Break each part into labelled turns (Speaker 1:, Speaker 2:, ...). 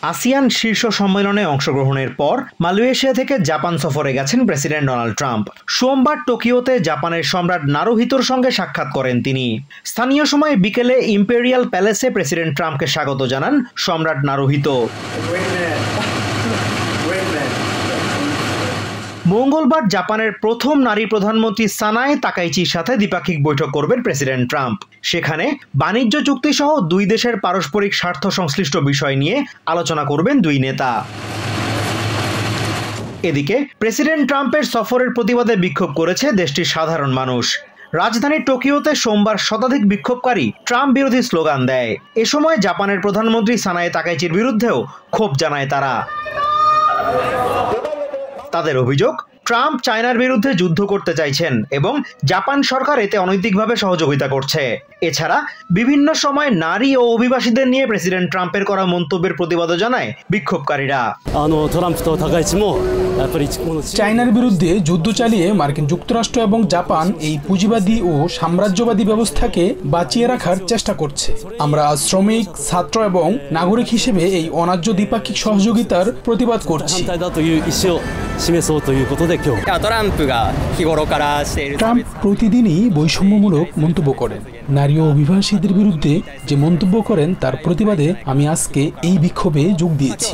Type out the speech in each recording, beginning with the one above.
Speaker 1: ASEAN শীর্ষ সম্মেলনে অংশগ্রহণের পর মালয়েশিয়া থেকে জাপান সফরে গেছেন প্রেসিডেন্ট ডোনাল্ড ট্রাম্প। সোমবার টোকিওতে জাপানের সম্রাট নারুহিতোর সঙ্গে সাক্ষাৎ করেন তিনি। স্থানীয় সময় বিকেলে ইম্পেরিয়াল প্যালেসে প্রেসিডেন্ট ট্রাম্পকে স্বাগত জানান সম্রাট নারুহিতো। মঙ্গলবার জাপানের প্রথম নারী প্রধানমন্ত্রী সানায়ে তাকাইচির সাথে দ্বিপাক্ষিক বৈঠক করবেন প্রেসিডেন্ট ট্রাম্প। সেখানে বাণিজ্য চুক্তি সহ দুই দেশের পারস্পরিক স্বার্থ সংশ্লিষ্ট বিষয় নিয়ে আলোচনা করবেন দুই নেতা। এদিকে প্রেসিডেন্ট ট্রাম্পের সফরের প্রতিবাদে বিক্ষোভ করেছে দেশটির সাধারণ মানুষ। রাজধানী টোকিওতে সোমবার শতাধিক বিক্ষোভকারী ট্রাম্প বিরোধী স্লোগান দেয়। এ সময় জাপানের প্রধানমন্ত্রী সানায়ে তাকাইচির বিরুদ্ধেও ক্ষোভ জানায় তারা। তাদের অভিযোগ, ট্রাম্প চায়নার বিরুদ্ধে যুদ্ধ করতে চাইছেন এবং জাপান সরকার এতে অনৈতিকভাবে সহযোগিতা করছে। এছাড়া বিভিন্ন সময় নারী ও অভিবাসীদের নিয়ে প্রেসিডেন্ট ট্রাম্পের করা মন্তব্যের প্রতিবাদও জানায় বিক্ষোভকারীরা।
Speaker 2: চায়নার বিরুদ্ধে যুদ্ধ চালিয়ে মার্কিন যুক্তরাষ্ট্র এবং জাপান এই পুঁজিবাদী ও সাম্রাজ্যবাদী ব্যবস্থাকে বাঁচিয়ে রাখার চেষ্টা করছে। আমরা শ্রমিক, ছাত্র এবং নাগরিক হিসেবে এই অন্যায্য দ্বিপাক্ষিক সহযোগিতার প্রতিবাদ করছি। ট্রাম্প প্রতিদিনই বৈষম্যমূলক মন্তব্য করেন। নারী ও অভিবাসীদের বিরুদ্ধে যে মন্তব্য করেন তার প্রতিবাদে আমি আজকে এই বিক্ষোভে যোগ দিয়েছি।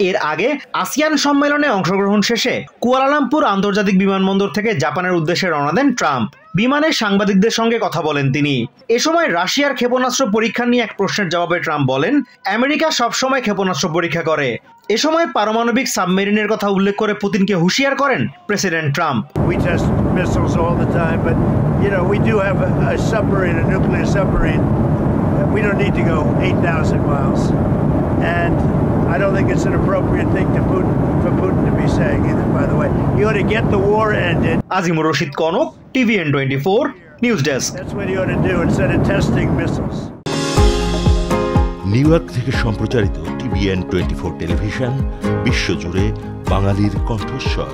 Speaker 1: এর আগে আসিয়ান সম্মেলনে অংশগ্রহণ শেষে কুয়ালালামপুর আন্তর্জাতিক বিমানবন্দর থেকে জাপানের উদ্দেশ্যে রওনা দেন ট্রাম্প। বিমানে সাংবাদিকদের সঙ্গে কথা বলেন তিনি। এ সময় রাশিয়ার ক্ষেপণাস্ত্র পরীক্ষা নিয়ে এক প্রশ্নের জবাবে ট্রাম্প বলেন, আমেরিকা সবসময় ক্ষেপণাস্ত্র পরীক্ষা করে। এ সময় পারমাণবিক সাবমেরিনের কথা উল্লেখ করে পুতিনকে হুঁশিয়ার করেন president Trump.
Speaker 3: I don't think it's an appropriate thing for Putin to be saying either, by the way. He ought to get the war ended.
Speaker 1: Azimur Rashid Kanak, TVN24 news desk.
Speaker 3: That's what he ought to do instead of testing missiles.
Speaker 4: New York থেকে সম্প্রচারিত TVN24 television বিশ্বজুড়ে বাঙালির কণ্ঠস্বর।